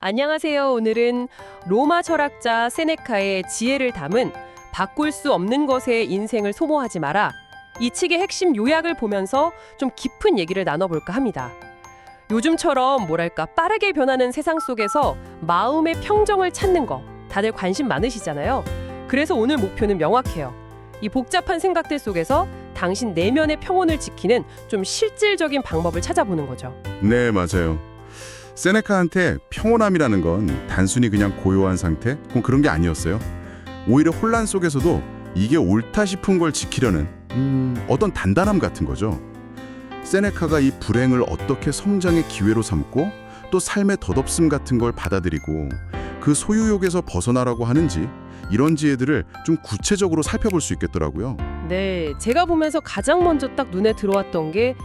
안녕하세요. 오늘은 로마 철학자 세네카의 지혜를 담은 바꿀 수 없는 것에 인생을 소모하지 마라. 이 책의 핵심 요약을 보면서 좀 깊은 얘기를 나눠볼까 합니다. 요즘처럼 뭐랄까 빠르게 변하는 세상 속에서 마음의 평정을 찾는 거 다들 관심 많으시잖아요. 그래서 오늘 목표는 명확해요. 이 복잡한 생각들 속에서 당신 내면의 평온을 지키는 좀 실질적인 방법을 찾아보는 거죠. 네, 맞아요. 세네카한테 평온함이라는 건 단순히 그냥 고요한 상태? 그런 게 아니었어요. 오히려 혼란 속에서도 이게 옳다 싶은 걸 지키려는 어떤 단단함 같은 거죠. 세네카가 이 불행을 어떻게 성장의 기회로 삼고 또 삶의 덧없음 같은 걸 받아들이고 그 소유욕에서 벗어나라고 하는지 이런 지혜들을 좀 구체적으로 살펴볼 수 있겠더라고요. 네, 제가 보면서 가장 먼저 딱 눈에 들어왔던 게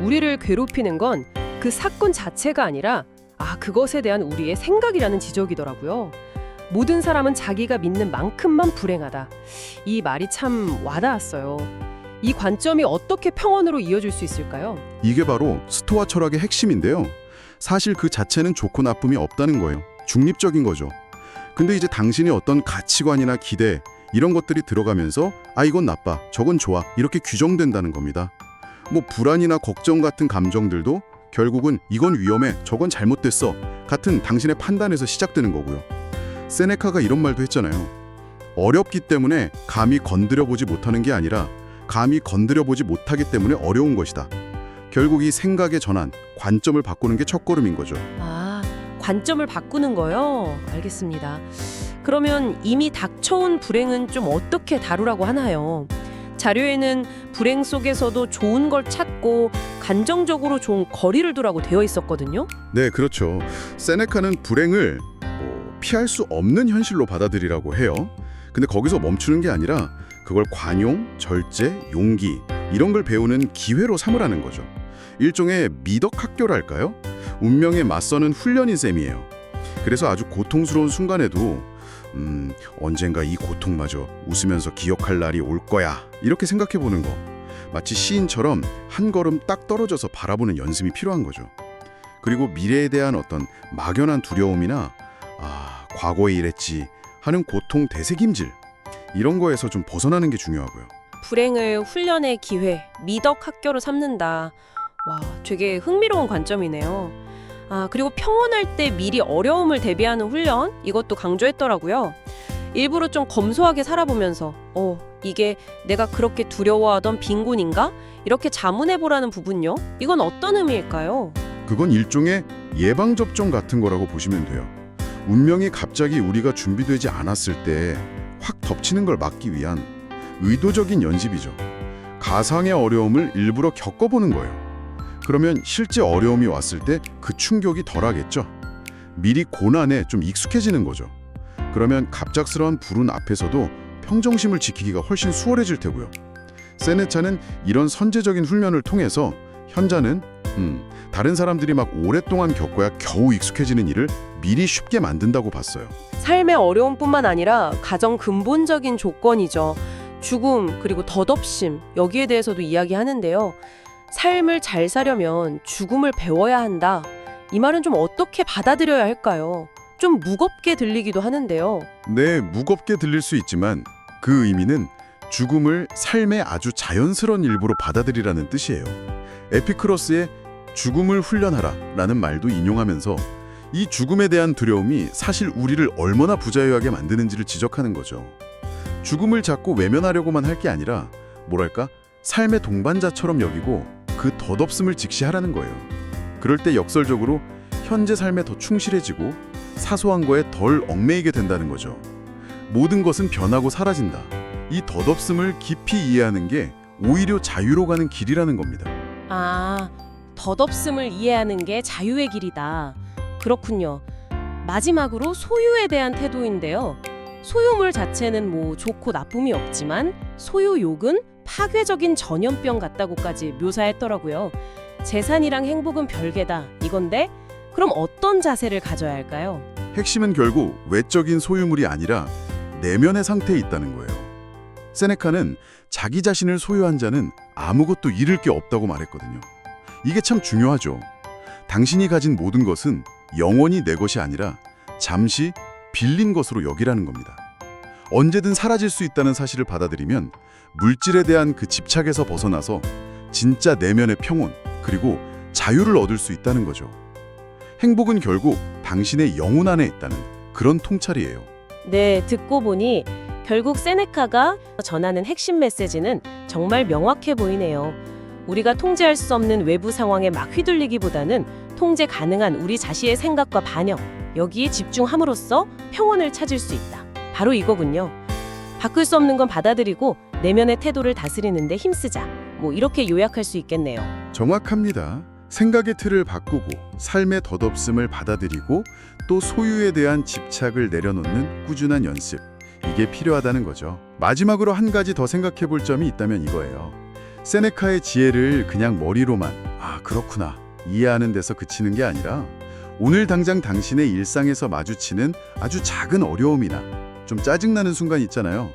우리를 괴롭히는 건 그 사건 자체가 아니라 그것에 대한 우리의 생각이라는 지적이더라고요. 모든 사람은 자기가 믿는 만큼만 불행하다. 이 말이 참 와닿았어요. 이 관점이 어떻게 평온으로 이어질 수 있을까요? 이게 바로 스토아 철학의 핵심인데요. 사실 그 자체는 좋고 나쁨이 없다는 거예요. 중립적인 거죠. 근데 이제 당신이 어떤 가치관이나 기대 이런 것들이 들어가면서 이건 나빠, 저건 좋아 이렇게 규정된다는 겁니다. 불안이나 걱정 같은 감정들도 결국은 이건 위험해, 저건 잘못됐어 같은 당신의 판단에서 시작되는 거고요. 세네카가 이런 말도 했잖아요. 어렵기 때문에 감히 건드려보지 못하는 게 아니라 감히 건드려보지 못하기 때문에 어려운 것이다. 결국 이 생각의 전환, 관점을 바꾸는 게 첫걸음인 거죠. 관점을 바꾸는 거요? 알겠습니다. 그러면 이미 닥쳐온 불행은 좀 어떻게 다루라고 하나요? 자료에는 불행 속에서도 좋은 걸 찾고 감정적으로 좀 거리를 두라고 되어 있었거든요. 네, 그렇죠. 세네카는 불행을 피할 수 없는 현실로 받아들이라고 해요. 근데 거기서 멈추는 게 아니라 그걸 관용, 절제, 용기 이런 걸 배우는 기회로 삼으라는 거죠. 일종의 미덕 학교랄까요? 운명에 맞서는 훈련인 셈이에요. 그래서 아주 고통스러운 순간에도 언젠가 이 고통마저 웃으면서 기억할 날이 올 거야 이렇게 생각해 보는 거. 마치 시인처럼 한 걸음 딱 떨어져서 바라보는 연습이 필요한 거죠. 그리고 미래에 대한 어떤 막연한 두려움이나 과거에 이랬지 하는 고통 되새김질 이런 거에서 좀 벗어나는 게 중요하고요. 불행을 훈련의 기회, 미덕 학교로 삼는다. 와, 되게 흥미로운 관점이네요. 그리고 평온할 때 미리 어려움을 대비하는 훈련, 이것도 강조했더라고요. 일부러 좀 검소하게 살아보면서 이게 내가 그렇게 두려워하던 빈곤인가? 이렇게 자문해보라는 부분요. 이건 어떤 의미일까요? 그건 일종의 예방접종 같은 거라고 보시면 돼요. 운명이 갑자기 우리가 준비되지 않았을 때 확 덮치는 걸 막기 위한 의도적인 연습이죠. 가상의 어려움을 일부러 겪어보는 거예요. 그러면 실제 어려움이 왔을 때 그 충격이 덜하겠죠. 미리 고난에 좀 익숙해지는 거죠. 그러면 갑작스러운 불운 앞에서도 평정심을 지키기가 훨씬 수월해질 테고요. 세네카는 이런 선제적인 훈련을 통해서 현자는 다른 사람들이 막 오랫동안 겪어야 겨우 익숙해지는 일을 미리 쉽게 만든다고 봤어요. 삶의 어려움뿐만 아니라 가장 근본적인 조건이죠. 죽음 그리고 덧없음, 여기에 대해서도 이야기하는데요. 삶을 잘 사려면 죽음을 배워야 한다. 이 말은 좀 어떻게 받아들여야 할까요? 좀 무겁게 들리기도 하는데요. 네, 무겁게 들릴 수 있지만 그 의미는 죽음을 삶의 아주 자연스러운 일부로 받아들이라는 뜻이에요. 에피크로스의 죽음을 훈련하라 라는 말도 인용하면서 이 죽음에 대한 두려움이 사실 우리를 얼마나 부자유하게 만드는지를 지적하는 거죠. 죽음을 자꾸 외면하려고만 할 게 아니라 삶의 동반자처럼 여기고 그 덧없음을 직시하라는 거예요. 그럴 때 역설적으로 현재 삶에 더 충실해지고 사소한 거에 덜 얽매이게 된다는 거죠. 모든 것은 변하고 사라진다. 이 덧없음을 깊이 이해하는 게 오히려 자유로 가는 길이라는 겁니다. 덧없음을 이해하는 게 자유의 길이다. 그렇군요. 마지막으로 소유에 대한 태도인데요. 소유물 자체는 좋고 나쁨이 없지만 소유욕은 파괴적인 전염병 같다고까지 묘사했더라고요. 재산이랑 행복은 별개다 이건데 그럼 어떤 자세를 가져야 할까요? 핵심은 결국 외적인 소유물이 아니라 내면의 상태에 있다는 거예요. 세네카는 자기 자신을 소유한 자는 아무것도 잃을 게 없다고 말했거든요. 이게 참 중요하죠. 당신이 가진 모든 것은 영원히 내 것이 아니라 잠시 빌린 것으로 여기라는 겁니다. 언제든 사라질 수 있다는 사실을 받아들이면 물질에 대한 그 집착에서 벗어나서 진짜 내면의 평온 그리고 자유를 얻을 수 있다는 거죠. 행복은 결국 당신의 영혼 안에 있다는 그런 통찰이에요. 네, 듣고 보니 결국 세네카가 전하는 핵심 메시지는 정말 명확해 보이네요. 우리가 통제할 수 없는 외부 상황에 막 휘둘리기보다는 통제 가능한 우리 자신의 생각과 반영, 여기에 집중함으로써 평온을 찾을 수 있다. 바로 이거군요. 바꿀 수 없는 건 받아들이고 내면의 태도를 다스리는 데 힘쓰자. 이렇게 요약할 수 있겠네요. 정확합니다. 생각의 틀을 바꾸고 삶의 덧없음을 받아들이고 또 소유에 대한 집착을 내려놓는 꾸준한 연습. 이게 필요하다는 거죠. 마지막으로 한 가지 더 생각해 볼 점이 있다면 이거예요. 세네카의 지혜를 그냥 머리로만 그렇구나 이해하는 데서 그치는 게 아니라 오늘 당장 당신의 일상에서 마주치는 아주 작은 어려움이나 좀 짜증나는 순간 있잖아요.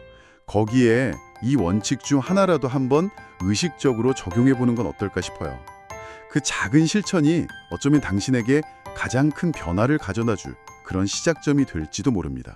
거기에 이 원칙 중 하나라도 한번 의식적으로 적용해 보는 건 어떨까 싶어요. 그 작은 실천이 어쩌면 당신에게 가장 큰 변화를 가져다 줄 그런 시작점이 될지도 모릅니다.